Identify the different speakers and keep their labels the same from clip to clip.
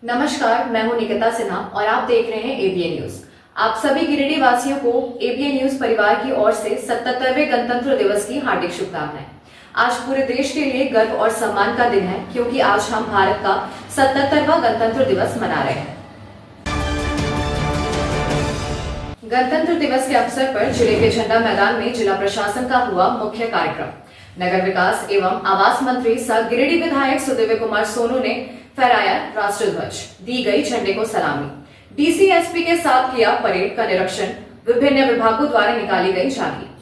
Speaker 1: नमस्कार, मैं हूं निकिता सिन्हा और आप देख रहे हैं एबीएन न्यूज। आप सभी गिरिडीह वासियों को एबीएन न्यूज परिवार की ओर से 77वें गणतंत्र दिवस की हार्दिक शुभकामनाएं। आज पूरे देश के लिए गर्व और सम्मान का दिन है क्योंकि आज हम भारत का 77वां गणतंत्र दिवस मना रहे हैं। गणतंत्र दिवस के अवसर पर जिले के झंडा मैदान में जिला प्रशासन का हुआ मुख्य कार्यक्रम। नगर विकास एवं आवास मंत्री सह गिरिडीह विधायक सुदिव्य कुमार सोनू ने फहराया राष्ट्र ध्वज, दी गई झंडे को सलामी। डीसी एसपी के साथ किया परेड का निरीक्षण। विभिन्न विभागों द्वारा निकाली गई झांकी।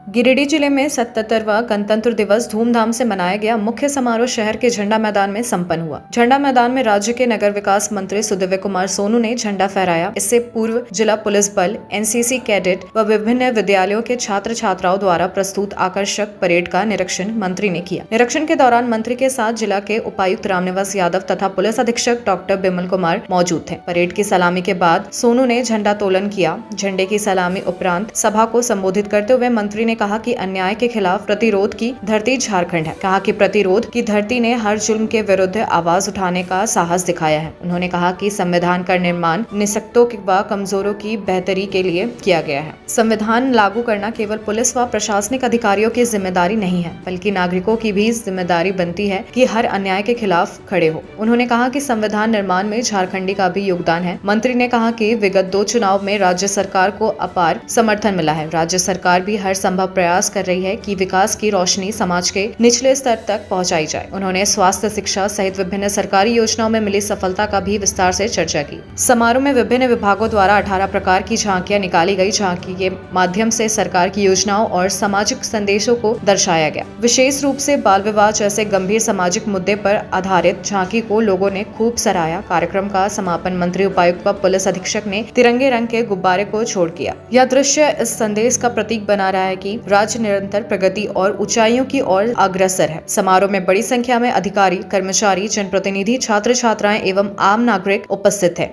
Speaker 1: गिरिडीह जिले में 77वां गणतंत्र दिवस धूमधाम से मनाया गया। मुख्य समारोह शहर के झंडा मैदान में संपन्न हुआ। झंडा मैदान में राज्य के नगर विकास मंत्री सुदिव्य कुमार सोनू ने झंडा फहराया। इससे पूर्व जिला पुलिस बल, एनसीसी कैडेट व विभिन्न विद्यालयों के छात्र छात्राओं द्वारा प्रस्तुत आकर्षक परेड का निरीक्षण मंत्री ने किया। निरीक्षण के दौरान मंत्री के साथ जिला के उपायुक्त रामनिवास यादव तथा पुलिस अधीक्षक डॉक्टर बिमल कुमार मौजूद थे। परेड की सलामी के बाद सोनू ने झंडा तोलन किया। झंडे की सलामी उपरांत सभा को संबोधित करते हुए मंत्री ने कहा कि अन्याय के खिलाफ प्रतिरोध की धरती झारखंड है। कहा कि प्रतिरोध की धरती ने हर जुल्म के विरुद्ध आवाज उठाने का साहस दिखाया है। उन्होंने कहा कि संविधान का निर्माण निःशक्तों व कमजोरों की बेहतरी के लिए किया गया है। संविधान लागू करना केवल पुलिस व प्रशासनिक अधिकारियों की जिम्मेदारी नहीं है, बल्कि नागरिकों की भी जिम्मेदारी बनती है कि हर अन्याय के खिलाफ खड़े हो। उन्होंने कहा कि संविधान निर्माण में झारखंडी का भी योगदान है। मंत्री ने कहा कि विगत 2 चुनाव में राज्य सरकार को अपार समर्थन मिला है। राज्य सरकार भी हर संभव प्रयास कर रही है कि विकास की रोशनी समाज के निचले स्तर तक पहुंचाई जाए। उन्होंने स्वास्थ्य, शिक्षा सहित विभिन्न सरकारी योजनाओं में मिली सफलता का भी विस्तार से चर्चा की। समारोह में विभिन्न विभागों द्वारा 18 प्रकार की झांकियां निकाली गई। झांकी के माध्यम से सरकार की योजनाओं और सामाजिक संदेशों को दर्शाया गया। विशेष रूप से बाल विवाह जैसे गंभीर सामाजिक मुद्दे पर आधारित झांकी को लोगों ने खूब सराहा। कार्यक्रम का समापन मंत्री, उपायुक्त व पुलिस अधीक्षक ने तिरंगे रंग के गुब्बारे को छोड़ किया। यह दृश्य इस संदेश का प्रतीक बना रहा है कि राज्य निरंतर प्रगति और ऊंचाइयों की ओर अग्रसर है। समारोह में बड़ी संख्या में अधिकारी, कर्मचारी, जनप्रतिनिधि, छात्र छात्राएं एवं आम नागरिक उपस्थित थे।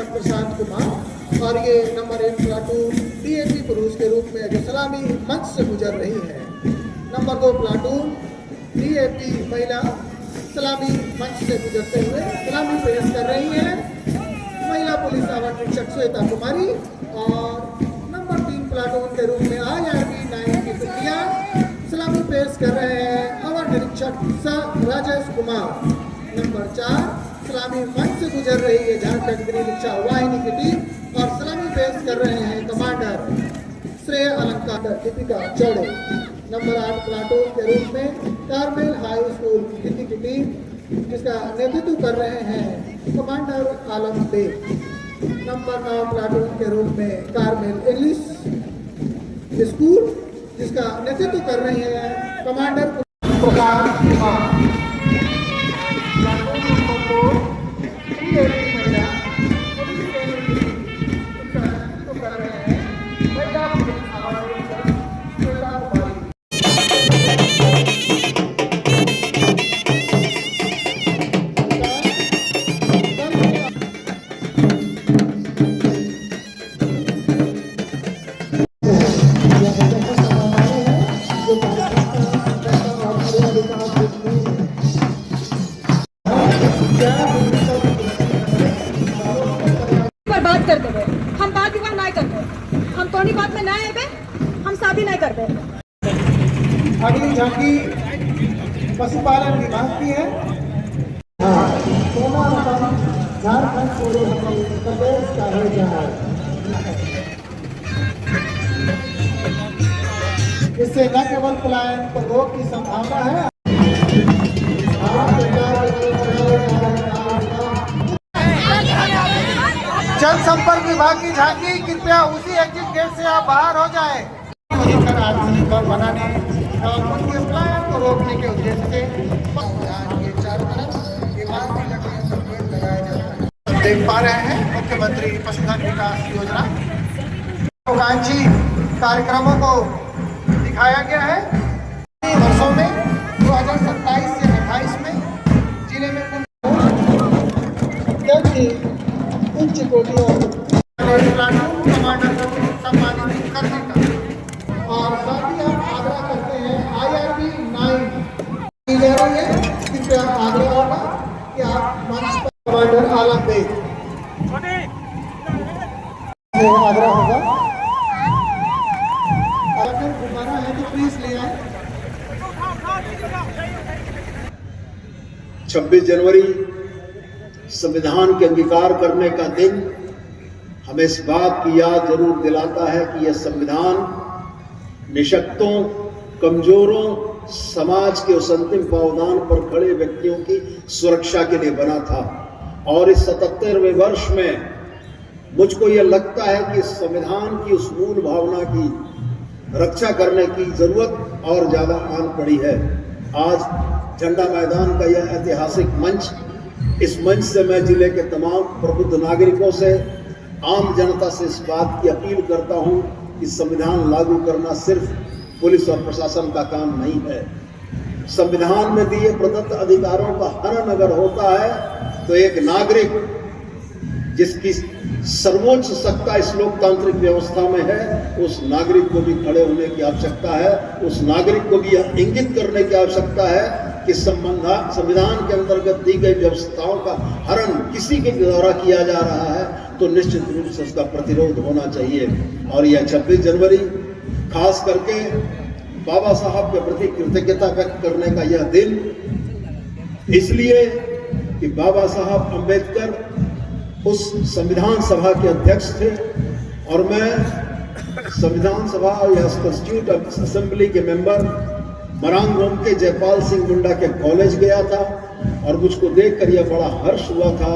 Speaker 2: प्रशांत कुमार और ये नंबर 1 प्लाटून डीएपी पुरुष के रूप में जो सलामी मंच से गुजर रही है। नंबर 2 प्लाटून डीएपी महिला सलामी मंच से गुजरते हुए सलामी पेश कर रही है महिला पुलिस अधीक्षक श्वेता कुमारी। और नंबर 3 प्लाटून के रूप में IRB 9 की पुत्रियां सलामी पेश कर रहे हैं अवर निरीक्षक सर राजेश कुमार। नंबर 4 सलामी मंच से गुजर रही है झारखंड गृह रक्षा वाहिनी की टीम और सलामी पेश कर रहे हैं कमांडर श्रेय अलंकार दीपिका चौड़े। नंबर 8 प्लाटून के रूप में कारमेल हाई स्कूल दिल्ली की टीम जिसका नेतृत्व कर रहे हैं कमांडर आलम बेग। नंबर 9 प्लाटून के रूप में कारमेल इंग्लिश स्कूल जिसका नेतृत्व कर रहे हैं कमांडर प्रकाश कुमार।
Speaker 3: बात करते हुए हम बात विवाह नहीं करते, हम तोनी बात में ना आए, हम शादी नहीं करते।
Speaker 2: अगली झांकी पशुपालन विभाग की है। झारखंड प्रदेश का है जहाँ इससे न केवल पलायन पर रोक की संभावना है। जनसंपर्क विभाग की झांकी, कृपया उसी एग्जिट गेट से आप बाहर हो जाए। आत्मनिर्भर बनाने और उनके प्लान को रोकने के उद्देश्य से के चारों तरफ इमारती लकड़ियों से पेड़ लगाया जाता है। देख पा रहे हैं मुख्यमंत्री पशुधन विकास योजना महत्वाकांक्षी कार्यक्रमों को दिखाया गया है। वर्षों में 2027 से 28 में जिले में उच्च कोटियों प्लाटून कमांडर को सम्मानित करने का और साथ ही हम आग्रह करते हैं IRB 9 की जा रही है। कृपया आग्रह होगा कि आप मंच पर कमांडर आलमबेग आग्रह होगा अगर दोबारा है तो प्लीज ले आए।
Speaker 4: 26 जनवरी संविधान के अंगीकार करने का दिन हमें इस बात की याद जरूर दिलाता है कि यह संविधान निशक्तों, कमजोरों, समाज के उस अंतिम पावदान पर खड़े व्यक्तियों की सुरक्षा के लिए बना था। और इस 77वें वर्ष में मुझको यह लगता है कि संविधान की उस मूल भावना की रक्षा करने की जरूरत और ज्यादा आन पड़ी है। आज झंडा मैदान का यह ऐतिहासिक मंच, इस मंच से मैं जिले के तमाम प्रबुद्ध नागरिकों से, आम जनता से इस बात की अपील करता हूं कि संविधान लागू करना सिर्फ पुलिस और प्रशासन का काम नहीं है। संविधान में दिए प्रदत्त अधिकारों का हनन अगर होता है तो एक नागरिक जिसकी सर्वोच्च सत्ता इस लोकतांत्रिक व्यवस्था में है, उस नागरिक को भी खड़े होने की आवश्यकता है। उस नागरिक को भी यह इंगित करने की आवश्यकता है कि संविधान के अंतर्गत दी गई व्यवस्थाओं का हरण किसी के द्वारा किया जा रहा है तो निश्चित रूप से उसका प्रतिरोध होना चाहिए। और यह 26 जनवरी खास करके बाबा साहब के प्रति कृतज्ञता व्यक्त करने का यह दिन, इसलिए कि बाबा साहब अम्बेडकर उस संविधान सभा के अध्यक्ष थे और मैं संविधान सभा या कॉन्स्टिट्यूट असेंबली के मेंबर मरांगोम के जयपाल सिंह मुंडा के कॉलेज गया था और मुझको देखकर यह बड़ा हर्ष हुआ था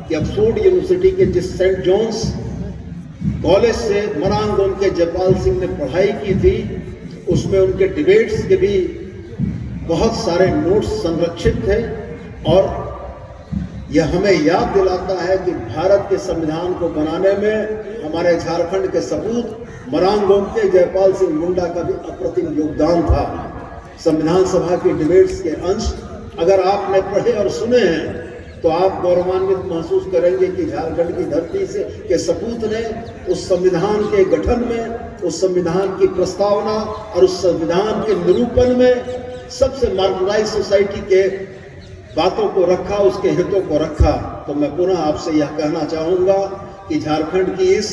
Speaker 4: कि ऑक्सफोर्ड यूनिवर्सिटी के जिस सेंट जॉन्स कॉलेज से मरांगोम के जयपाल सिंह ने पढ़ाई की थी, उसमें उनके डिबेट्स के भी बहुत सारे नोट्स संरक्षित थे। और यह हमें याद दिलाता है कि भारत के संविधान को बनाने में हमारे झारखंड के सपूत मरांगोम के जयपाल सिंह मुंडा का भी अप्रतिम योगदान था। संविधान सभा के डिबेट्स के अंश अगर आपने पढ़े और सुने हैं तो आप गौरवान्वित महसूस करेंगे कि झारखंड की धरती से के सपूत ने उस संविधान के गठन में, उस संविधान की प्रस्तावना और उस संविधान के निरूपण में सबसे मार्जिनलाइज सोसाइटी के बातों को रखा, उसके हितों को रखा। तो मैं पुनः आपसे यह कहना चाहूंगा कि झारखंड की इस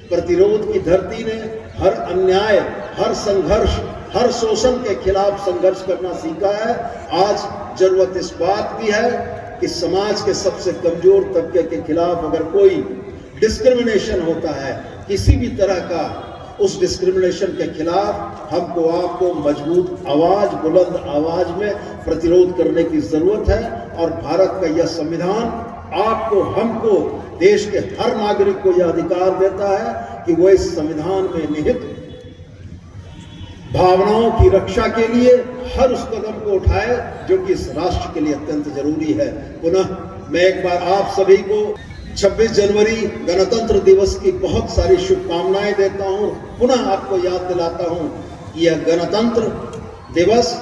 Speaker 4: प्रतिरोध की धरती ने हर अन्याय, हर संघर्ष, हर शोषण के खिलाफ संघर्ष करना सीखा है। आज जरूरत इस बात की है कि समाज के सबसे कमजोर तबके के खिलाफ अगर कोई डिस्क्रिमिनेशन होता है, किसी भी तरह का, उस डिस्क्रिमिनेशन के खिलाफ हमको आपको मजबूत आवाज, बुलंद आवाज में प्रतिरोध करने की जरूरत है। और भारत का यह संविधान आपको, हमको, देश के हर नागरिक को यह अधिकार देता है कि वो इस संविधान में निहित भावनाओं की रक्षा के लिए हर उस कदम को उठाए जो कि इस राष्ट्र के लिए अत्यंत जरूरी है। पुनः मैं एक बार आप सभी को 26 जनवरी गणतंत्र दिवस की बहुत सारी शुभकामनाएं देता हूं। पुनः आपको याद दिलाता हूं कि यह गणतंत्र दिवस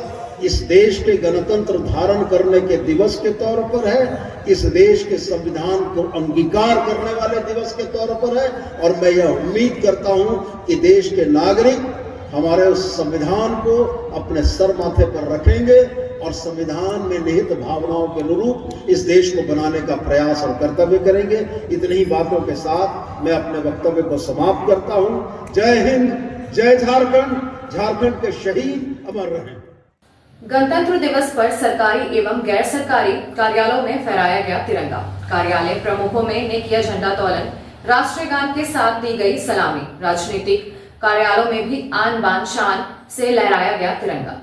Speaker 4: इस देश के गणतंत्र धारण करने के दिवस के तौर पर है, इस देश के संविधान को अंगीकार करने वाले दिवस के तौर पर है। और मैं यह उम्मीद करता हूं कि देश के नागरिक हमारे उस संविधान को अपने सर माथे पर रखेंगे और संविधान में निहित भावनाओं के अनुरूप इस देश को बनाने का प्रयास और कर्तव्य करेंगे। इतनी ही बातों के साथ मैं अपने वक्तव्य को समाप्त करता हूं। जय हिंद, जय झारखंड, झारखंड के शहीद अमर रहें।
Speaker 1: गणतंत्र दिवस पर सरकारी एवं गैर सरकारी कार्यालयों में फहराया गया तिरंगा। कार्यालय प्रमुखों ने किया झंडा तोलन, राष्ट्रीय गान के साथ दी गई सलामी। राजनीतिक कार्यालयों में भी आन बान शान से लहराया गया तिरंगा।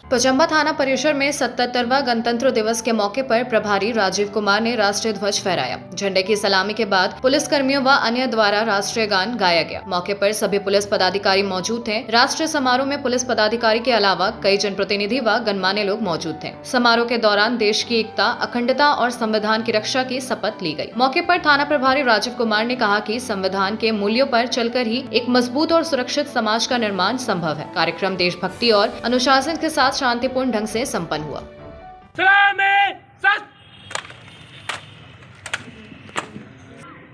Speaker 1: पचम्बा थाना परिसर में 77वां गणतंत्र दिवस के मौके पर प्रभारी राजीव कुमार ने राष्ट्रीय ध्वज फहराया। झंडे की सलामी के बाद पुलिसकर्मियों व अन्य द्वारा राष्ट्रीय गान गाया गया। मौके पर सभी पुलिस पदाधिकारी मौजूद थे। राष्ट्रीय समारोह में पुलिस पदाधिकारी के अलावा कई जनप्रतिनिधि व गणमान्य लोग मौजूद थे। समारोह के दौरान देश की एकता, अखंडता और संविधान की रक्षा की शपथ ली गई। मौके पर थाना प्रभारी राजीव कुमार ने कहा कि संविधान के मूल्यों पर चलकर ही एक मजबूत और सुरक्षित समाज का निर्माण संभव है। कार्यक्रम देशभक्ति और अनुशासन के साथ शांतिपूर्ण ढंग से संपन्न हुआ।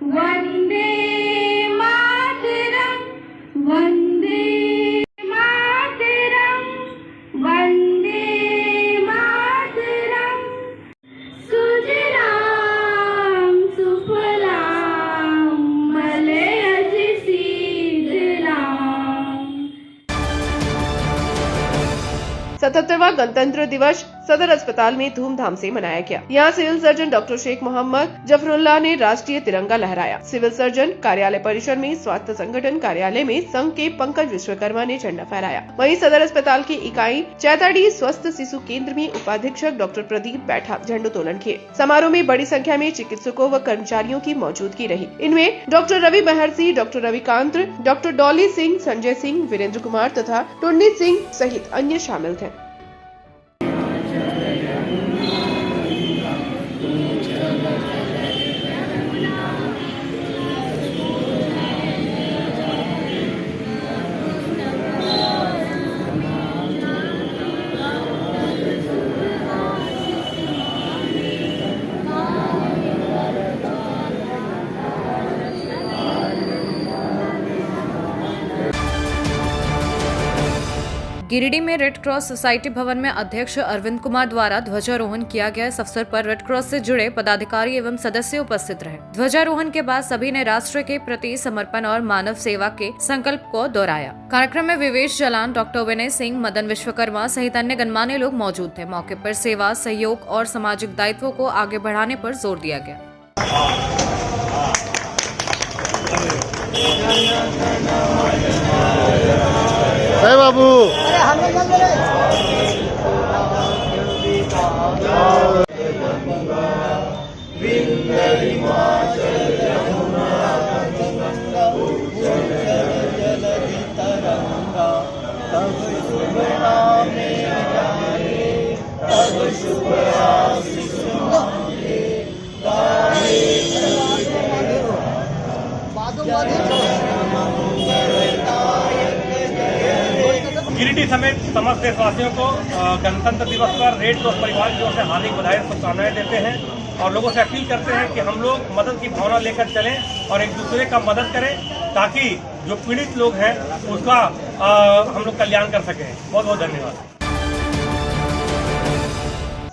Speaker 5: वंदे मातरम, वंदे मातरम, वंदे मातरम। सुजलाम सुफलाम मलयज शीतलाम।
Speaker 6: 77वां गणतंत्र दिवस सदर अस्पताल में धूमधाम से मनाया गया। यहाँ civil surgeon doctor Sheikh Mohammad Zafarullah ने राष्ट्रीय तिरंगा लहराया। सिविल सर्जन कार्यालय परिसर में स्वास्थ्य संगठन कार्यालय में संघ के पंकज विश्वकर्मा ने झंडा फहराया। वहीं सदर अस्पताल की इकाई चैताडी स्वस्थ शिशु केंद्र में उपाधीक्षक डॉक्टर प्रदीप बैठा झंडोत्तोलन किए। समारोह में बड़ी संख्या में चिकित्सकों व कर्मचारियों की मौजूदगी रही। इनमें डॉक्टर रवि महर्षि, डॉक्टर रविकांत, डॉक्टर डॉली सिंह, संजय सिंह, वीरेंद्र कुमार तथा टुन्नी सिंह सहित अन्य शामिल थे।
Speaker 1: गिरिडीह में रेड क्रॉस सोसाइटी भवन में अध्यक्ष अरविंद कुमार द्वारा ध्वजारोहण किया गया। इस अवसर पर रेड क्रॉस से जुड़े पदाधिकारी एवं सदस्य उपस्थित रहे। ध्वजारोहण के बाद सभी ने राष्ट्र के प्रति समर्पण और मानव सेवा के संकल्प को दोहराया। कार्यक्रम में विवेश जलान, डॉक्टर विनय सिंह, मदन विश्वकर्मा सहित अन्य गणमान्य लोग मौजूद थे। मौके पर सेवा, सहयोग और सामाजिक दायित्वों को आगे बढ़ाने पर जोर दिया गया।
Speaker 2: बाबू
Speaker 7: गिरिडीह समेत समस्त देशवासियों को गणतंत्र दिवस पर रेड क्रॉस परिवार की ओर से हार्दिक बधाई और शुभकामनाएं देते हैं और लोगों से अपील करते हैं कि हम लोग मदद की भावना लेकर चलें और एक दूसरे का मदद करें ताकि जो पीड़ित लोग हैं उसका हम लोग कल्याण कर सकें। बहुत बहुत धन्यवाद।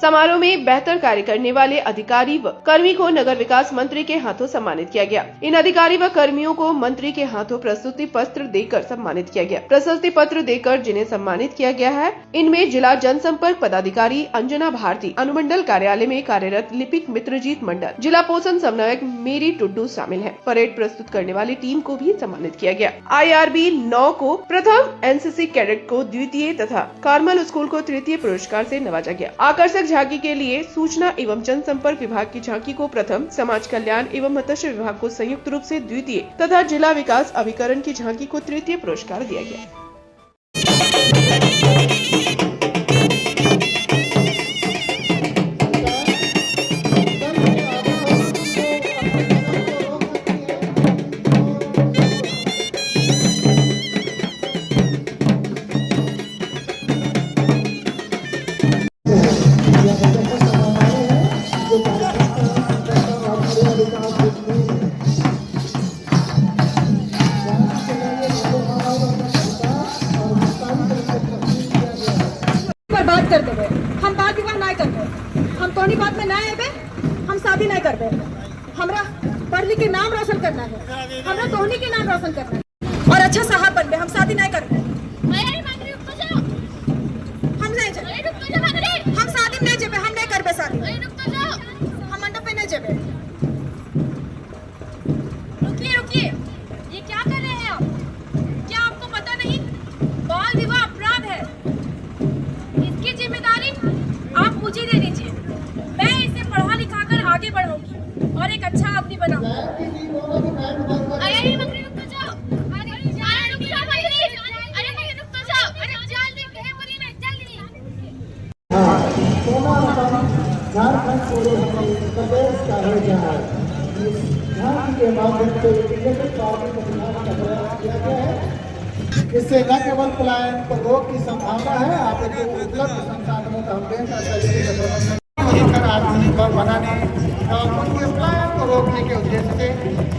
Speaker 6: समारोह में बेहतर कार्य करने वाले अधिकारी व कर्मी को नगर विकास मंत्री के हाथों सम्मानित किया गया। इन अधिकारी व कर्मियों को मंत्री के हाथों प्रस्तुति पत्र देकर सम्मानित किया गया। प्रशस्ति पत्र देकर जिन्हें सम्मानित किया गया है, इनमें जिला जनसंपर्क पदाधिकारी अंजना भारती, अनुमंडल कार्यालय में कार्यरत लिपिक मित्रजीत मंडल, जिला पोषण समन्वयक मेरी टुड्डू शामिल है। परेड प्रस्तुत करने वाली टीम को भी सम्मानित किया गया। IRB 9 को प्रथम, NCC कैडेट को द्वितीय तथा कार्मल स्कूल को तृतीय पुरस्कार से नवाजा गया। आकर्षक झांकी के लिए सूचना एवं जनसंपर्क विभाग की झांकी को प्रथम, समाज कल्याण एवं मत्स्य विभाग को संयुक्त रूप से द्वितीय तथा जिला विकास अभिकरण की झांकी को तृतीय पुरस्कार दिया गया।
Speaker 3: बात करते हुए हम बात विवाह नहीं करते, हम तोनी बात में नहीं आए, हम शादी नहीं करते। हमरा पढ़ लिख के नाम रोशन करना है, हमरा तोहनी के नाम रोशन करना है और अच्छा साहब बनबे। हम शादी नहीं करते, हम नहीं जाए, हम शादी में नहीं जेबे, हम नहीं करबे शादी, हम मंडप पे नहीं जेबे।
Speaker 5: रुकिए रुकिए, ये क्या कर रहे हैं आप? क्या आपको पता नहीं बाल विवाह अपराध है? इसके
Speaker 2: प्रदेश का है जहाँ झांकी के माध्यम से इलेक्ट्रिक पावर प्रतिभाग का प्रयास किया गया है। इससे न केवल पलायन पर रोक की संभावना है, आप उपलब्ध संसाधनों का हम बेहतर प्रबंधन आत्मनिर्भर बनाने और उनके पलायन को रोकने के उद्देश्य से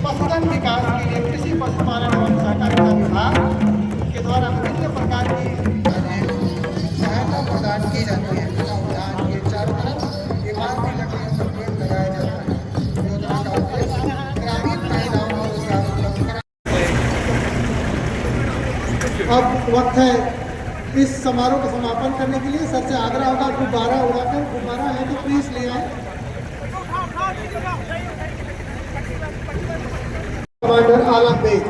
Speaker 2: पशुधन विकास के लिए कृषि पशुपालन एवं सहकारिता विभाग के द्वारा विभिन्न प्रकार की सहायता प्रदान की जाती है। उद्यान के चारों तरफ इमारती लकड़ियों का पेड़ लगाया जाता है। योजना का उद्देश्य ग्रामीण महिलाओं को रोजगार उपलब्ध कराना। अब वक्त है इस समारोह का समापन करने के लिए। सर से आग्रह होगा गुब्बारा उड़ाकर, गुब्बारा है तो प्लीज ले आए। कमांडर आलम बेग।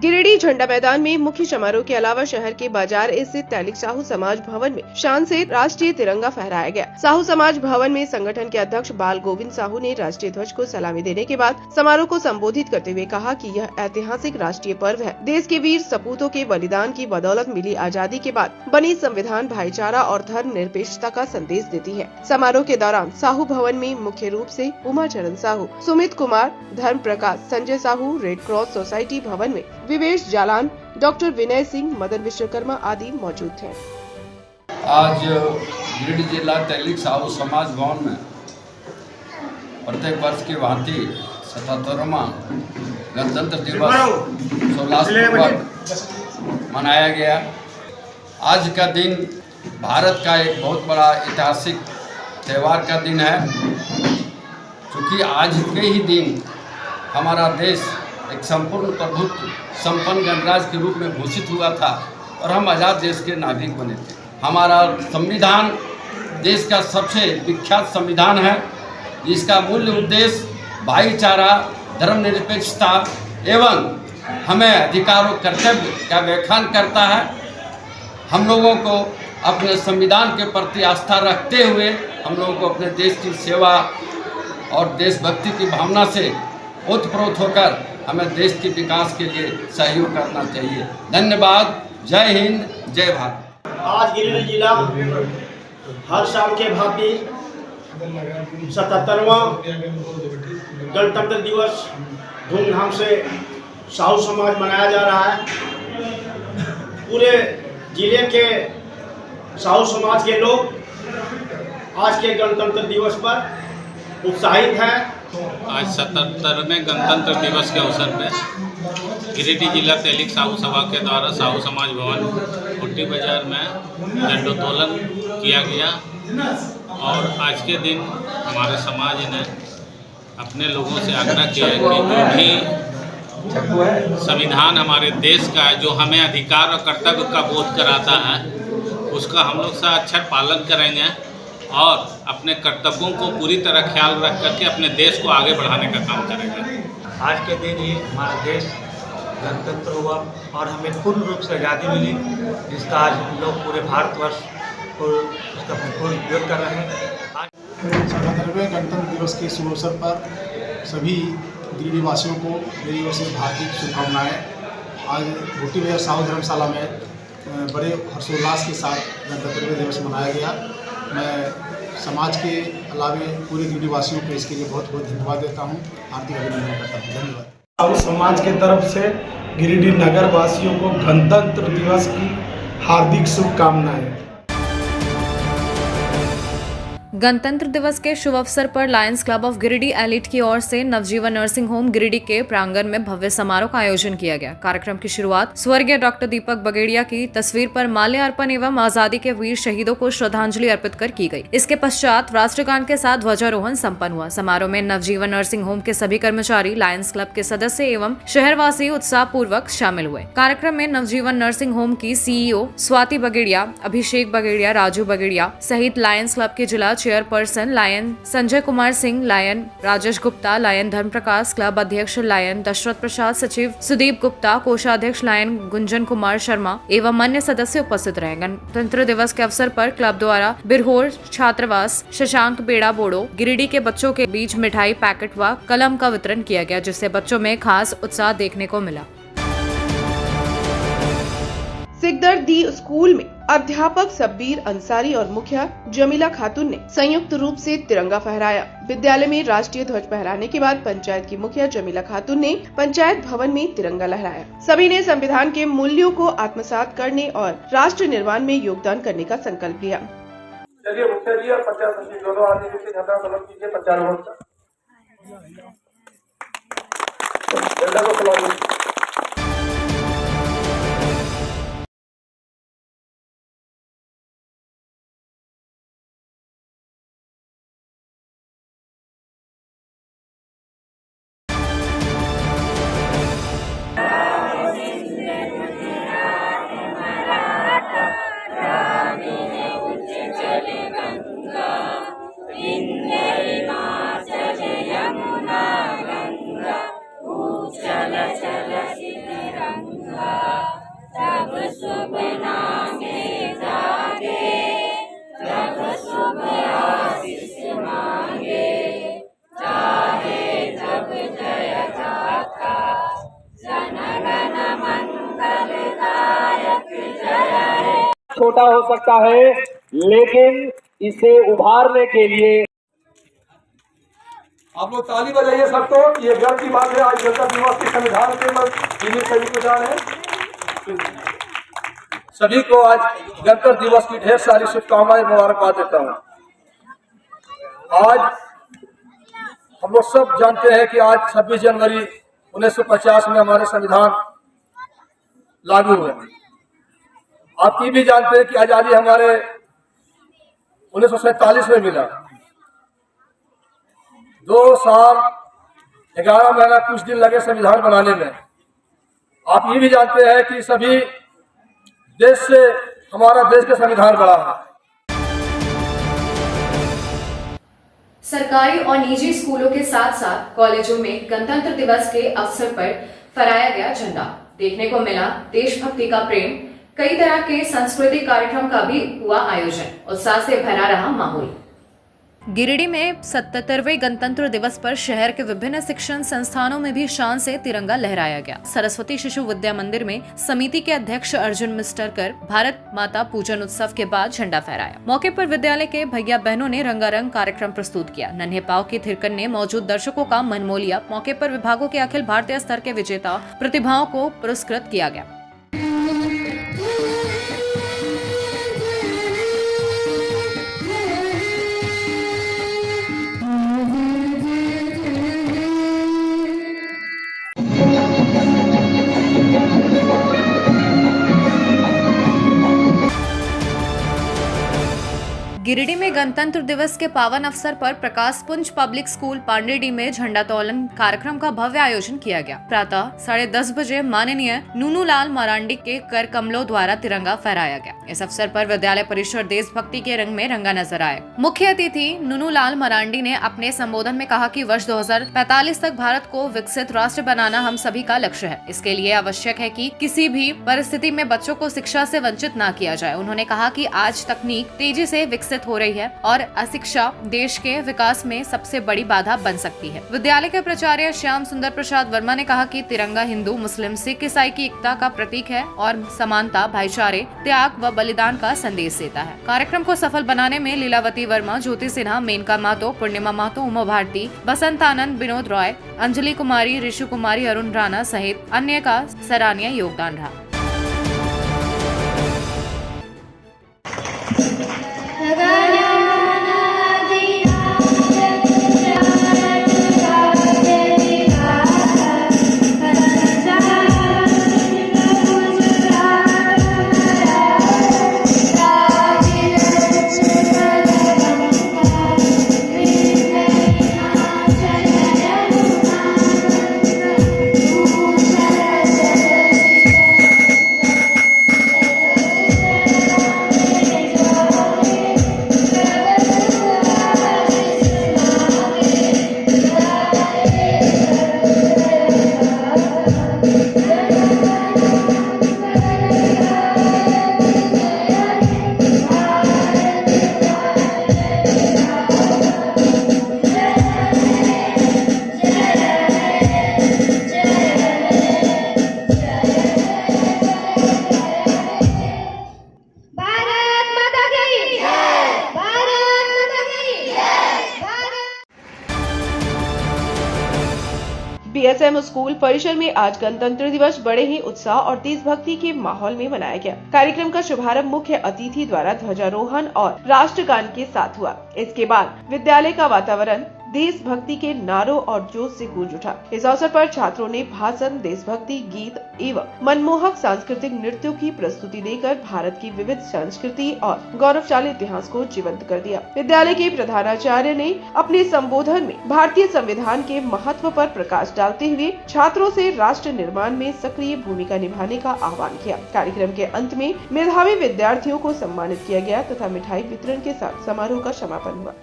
Speaker 6: गिरिडीह झंडा मैदान में मुख्य समारोह के अलावा शहर के बाजार स्थित तैलिक साहू समाज भवन में शान से राष्ट्रीय तिरंगा फहराया गया। साहू समाज भवन में संगठन के अध्यक्ष बाल गोविंद साहू ने राष्ट्रीय ध्वज को सलामी देने के बाद समारोह को संबोधित करते हुए कहा कि यह ऐतिहासिक राष्ट्रीय पर्व है। देश के वीर सपूतों के बलिदान की बदौलत मिली आजादी के बाद बनी संविधान भाईचारा और धर्म निरपेक्षता का संदेश देती है। समारोह के दौरान साहू भवन में मुख्य रूप से Umacharan Sahu, Sumit Kumar, Dharm Prakash, Sanjay Sahu, Red Cross Society Bhawan में विवेश जालान, डॉक्टर विनय सिंह, मदन विश्वकर्मा आदि मौजूद थे।
Speaker 8: आज गिरिडीह जिला तैलिक साहू समाज भवन में प्रत्येक वर्ष की भांति 77वां गणतंत्र दिवस उल्लासपूर्वक मनाया गया। आज का दिन भारत का एक बहुत बड़ा ऐतिहासिक त्यौहार का दिन है, क्योंकि आज के ही दिन हमारा देश एक संपूर्ण प्रभुत्व संपन्न गणराज्य के रूप में घोषित हुआ था और हम आज़ाद देश के नागरिक बने थे। हमारा संविधान देश का सबसे विख्यात संविधान है, जिसका मूल उद्देश्य भाईचारा, धर्मनिरपेक्षता एवं हमें अधिकारों कर्तव्य का व्याख्यान करता है। हम लोगों को अपने संविधान के प्रति आस्था रखते हुए हम लोगों को अपने देश की सेवा और देशभक्ति की भावना से ओतप्रोत होकर हमें देश के विकास के लिए सहयोग करना चाहिए। धन्यवाद। जय हिंद, जय भारत।
Speaker 9: आज गिरिडीह जिला हर साल के भांति 77वां गणतंत्र दिवस धूमधाम से साहू समाज मनाया जा रहा है। पूरे जिले के साहू समाज के लोग आज के गणतंत्र दिवस पर उत्साहित हैं।
Speaker 10: आज 77वें गणतंत्र दिवस के अवसर पर गिरिडीह जिला तैलिक साहू सभा के द्वारा साहू समाज भवन भुट्टी बाजार में झंडोत्तोलन किया गया और आज के दिन हमारे समाज ने अपने लोगों से आग्रह किया है कि जो भी संविधान हमारे देश का है, जो हमें अधिकार और कर्तव्य का बोध कराता है, उसका हम लोग से अच्छा पालन करेंगे और अपने कर्तव्यों को पूरी तरह ख्याल रख करके अपने देश को आगे बढ़ाने का काम करेंगे।
Speaker 11: आज के दिन ही हमारा देश गणतंत्र हुआ और हमें पूर्ण रूप से आज़ादी मिली, जिसका आज हम लोग पूरे भारतवर्ष को उसका भरपूर उपयोग कर रहे हैं। आज
Speaker 2: 77वें गणतंत्र दिवस के शुभ अवसर पर सभी गिरिडीह वासियों को मेरी ओर से हार्दिक शुभकामनाएँ। आज भुट्टी बाजार साहू धर्मशाला में बड़े हर्षोल्लास के साथ गणतंत्र दिवस मनाया गया। मैं समाज के अलावे पूरे गिरिडीह वासियों को इसके लिए बहुत बहुत धन्यवाद देता हूँ, हार्दिक अभिनंदन करता हूँ। धन्यवाद।
Speaker 9: साहू समाज के तरफ से गिरिडीह नगर वासियों को गणतंत्र दिवस की हार्दिक शुभकामनाएं।
Speaker 1: गणतंत्र दिवस के शुभ अवसर पर Lions club of Giridih elite की ओर से नवजीवन नर्सिंग होम गिरिडीह के प्रांगण में भव्य समारोह का आयोजन किया गया। कार्यक्रम की शुरुआत स्वर्गीय डॉक्टर दीपक बगेड़िया की तस्वीर पर माल्यार्पण एवं आजादी के वीर शहीदों को श्रद्धांजलि अर्पित कर की गई। इसके पश्चात राष्ट्रगान के साथ ध्वजारोहण संपन्न हुआ। समारोह में नवजीवन नर्सिंग होम के सभी कर्मचारी, लायंस क्लब के सदस्य एवं शहरवासी उत्साह पूर्वक शामिल हुए। कार्यक्रम में नवजीवन नर्सिंग होम की सीईओ स्वाति बगेड़िया, अभिषेक बगेड़िया, राजू बगेड़िया सहित लायंस क्लब के जिला chairperson Lion Sanjay Kumar Singh, Lion Rajesh Gupta, Lion Dharam Prakash, club अध्यक्ष लायन दशरथ प्रसाद, सचिव सुदीप गुप्ता, कोषाध्यक्ष लायन गुंजन कुमार शर्मा एवं अन्य सदस्य उपस्थित रहे। गणतंत्र दिवस के अवसर पर क्लब द्वारा बिरहोर छात्रावास शशांक बेड़ा बोड़ो गिरिडीह के बच्चों के बीच मिठाई पैकेट व कलम का वितरण किया गया, जिससे बच्चों में खास उत्साह देखने को मिला।
Speaker 6: सिकदर्दी स्कूल में अध्यापक सब्बीर अंसारी और मुखिया जमीला खातून ने संयुक्त रूप से तिरंगा फहराया। विद्यालय में राष्ट्रीय ध्वज फहराने के बाद पंचायत की मुखिया जमीला खातून ने पंचायत भवन में तिरंगा लहराया। सभी ने संविधान के मूल्यों को आत्मसात करने और राष्ट्र निर्माण में योगदान करने का संकल्प लिया।
Speaker 7: चलिए मुखिया जी और पंचायत सचिव दोनों आदमी से झंडा सलाम कीजिए। पंचायत झंडा को सलाम।
Speaker 12: छोटा हो सकता है, लेकिन इसे उभारने के लिए
Speaker 7: आप लोग ताली बजाइए सबको। ये गर्व की बात है, आज गणतंत्र दिवस के संविधान के सभी को जान है। सभी को आज गणतंत्र दिवस की ढेर सारी शुभकामनाएं मुबारकबाद देता हूँ। आज हम लोग सब जानते हैं कि आज 26 जनवरी 1950 में हमारे संविधान लागू हुए। आप ये भी जानते हैं कि आजादी हमारे 1947 में मिला। 2 साल 11 महीना कुछ दिन लगे संविधान बनाने में। आप ये भी जानते हैं कि सभी देश से हमारा देश का संविधान बड़ा है।
Speaker 1: सरकारी और निजी स्कूलों के साथ साथ कॉलेजों में गणतंत्र दिवस के अवसर पर फहराया गया झंडा। देखने को मिला देशभक्ति का प्रेम। कई तरह के सांस्कृतिक कार्यक्रम का भी हुआ आयोजन। उत्साह से भरा रहा माहौल। गिरिडीह में 77वें गणतंत्र दिवस पर शहर के विभिन्न शिक्षण संस्थानों में भी शान से तिरंगा लहराया गया। सरस्वती शिशु विद्या मंदिर में समिति के अध्यक्ष अर्जुन मिस्टरकर भारत माता पूजन उत्सव के बाद झंडा फहराया। मौके पर विद्यालय के भैया बहनों ने रंगारंग कार्यक्रम प्रस्तुत किया। नन्हे पाव की थिरकन ने मौजूद दर्शकों का मन मोह लिया। मौके पर विभागों के अखिल भारतीय स्तर के विजेता प्रतिभाओं को पुरस्कृत किया गया। गिरिडीह में गणतंत्र दिवस के पावन अवसर पर प्रकाश पुंज पब्लिक स्कूल पांडेडीह में झंडोत्तोलन कार्यक्रम का भव्य आयोजन किया गया। प्रातः 10:30 बजे माननीय नूनूलाल मरांडी के कर कमलों द्वारा तिरंगा फहराया गया। इस अवसर पर विद्यालय परिसर देशभक्ति के रंग में रंगा नजर आए। मुख्य अतिथि नूनूलाल मरांडी ने अपने संबोधन में कहा कि वर्ष 2045 तक भारत को विकसित राष्ट्र बनाना हम सभी का लक्ष्य है। इसके लिए आवश्यक है कि किसी भी परिस्थिति में बच्चों को शिक्षा से वंचित न किया जाए। उन्होंने कहा कि आज तकनीक तेजी से विकसित हो रही है और अशिक्षा देश के विकास में सबसे बड़ी बाधा बन सकती है। विद्यालय के प्राचार्य श्याम सुंदर प्रसाद वर्मा ने कहा कि तिरंगा हिंदू, मुस्लिम, सिख, ईसाई की एकता का प्रतीक है और समानता, भाईचारे, त्याग व बलिदान का संदेश देता है। कार्यक्रम को सफल बनाने में लीलावती वर्मा, ज्योति सिन्हा, मेनका महतो, पूर्णिमा महतो, उमा भारती, बसंत आनंद, विनोद रॉय, अंजलि कुमारी, ऋषु कुमारी, अरुण राणा सहित अन्य का सराहनीय योगदान रहा।
Speaker 6: PSM स्कूल परिसर में आज गणतंत्र दिवस बड़े ही उत्साह और देशभक्ति के माहौल में मनाया गया। कार्यक्रम का शुभारंभ मुख्य अतिथि द्वारा ध्वजारोहण और राष्ट्रगान के साथ हुआ। इसके बाद विद्यालय का वातावरण देशभक्ति के नारों और जोश से गूंज उठा। इस अवसर पर छात्रों ने भाषण, देशभक्ति गीत एवं मनमोहक सांस्कृतिक नृत्यों की प्रस्तुति देकर भारत की विविध संस्कृति और गौरवशाली इतिहास को जीवंत कर दिया। विद्यालय के प्रधानाचार्य ने अपने संबोधन में भारतीय संविधान के महत्व पर प्रकाश डालते हुए छात्रों से राष्ट्र निर्माण में सक्रिय भूमिका निभाने का आह्वान किया। कार्यक्रम के अंत में मेधावी विद्यार्थियों को सम्मानित किया गया तथा मिठाई वितरण के साथ समारोह का समापन हुआ।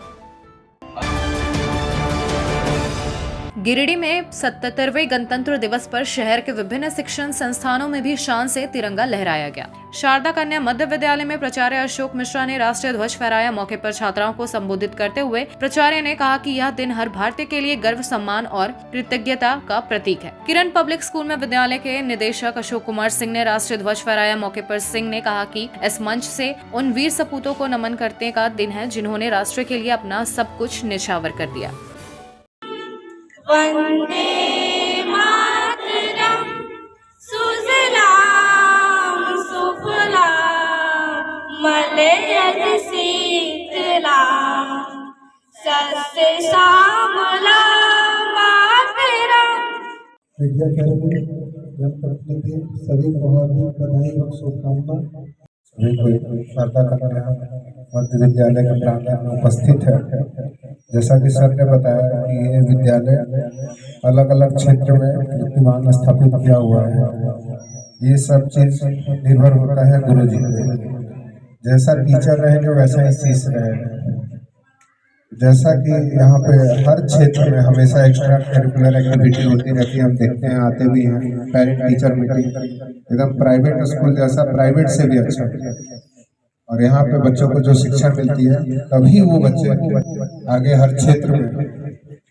Speaker 1: गिरिडीह में 77वें गणतंत्र दिवस पर शहर के विभिन्न शिक्षण संस्थानों में भी शान से तिरंगा लहराया गया। शारदा कन्या मध्य विद्यालय में प्राचार्य अशोक मिश्रा ने राष्ट्रीय ध्वज फहराया। मौके पर छात्राओं को संबोधित करते हुए प्राचार्य ने कहा कि यह दिन हर भारतीय के लिए गर्व, सम्मान और कृतज्ञता का प्रतीक है। किरण पब्लिक स्कूल में विद्यालय के निदेशक अशोक कुमार सिंह ने राष्ट्रीय ध्वज फहराया। मौके पर सिंह ने कहा कि इस मंच से उन वीर सपूतों को नमन करने का दिन है जिन्होंने राष्ट्र के लिए अपना सब कुछ न्यौछावर कर दिया।
Speaker 5: वंदे मातरम सुजलाम सुफलाम मलयज शीतलाम सस्य श्यामलाम मातरम।
Speaker 2: मीडिया कर्मी, जनप्रतिनिधि सभी को हार्दिक बधाई और शुभकामना। सभी कोई शारदा कन्या मध्य विद्यालय के प्रांगण में उपस्थित है। जैसा कि सर ने बताया कि ये विद्यालय अलग अलग क्षेत्र में कीर्तिमान स्थापित किया हुआ है। ये सब चीज निर्भर होता है गुरुजी पे। जैसा टीचर रहेंगे वैसा ही शिष्य रहेंगे। जैसा कि यहाँ पे हर क्षेत्र में हमेशा एक्स्ट्रा करिकुलर एक्टिविटी होती रहती है, हम देखते हैं, आते भी हैं। पेरेंट टीचर मीटिंग एकदम प्राइवेट स्कूल जैसा, प्राइवेट से भी अच्छा। और यहाँ पे बच्चों को जो शिक्षा मिलती है तभी वो बच्चे आगे हर क्षेत्र में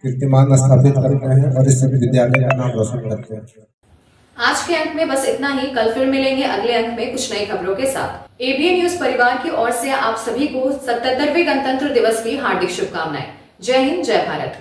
Speaker 2: कीर्तिमान स्थापित करते हैं और इस विद्यालय का नाम रोशन करते हैं।
Speaker 1: आज के अंक में बस इतना ही। कल फिर मिलेंगे अगले अंक में कुछ नई खबरों के साथ। एबीएन न्यूज परिवार की ओर से आप सभी को 77वें गणतंत्र दिवस की हार्दिक शुभकामनाएं। जय हिंद, जय भारत।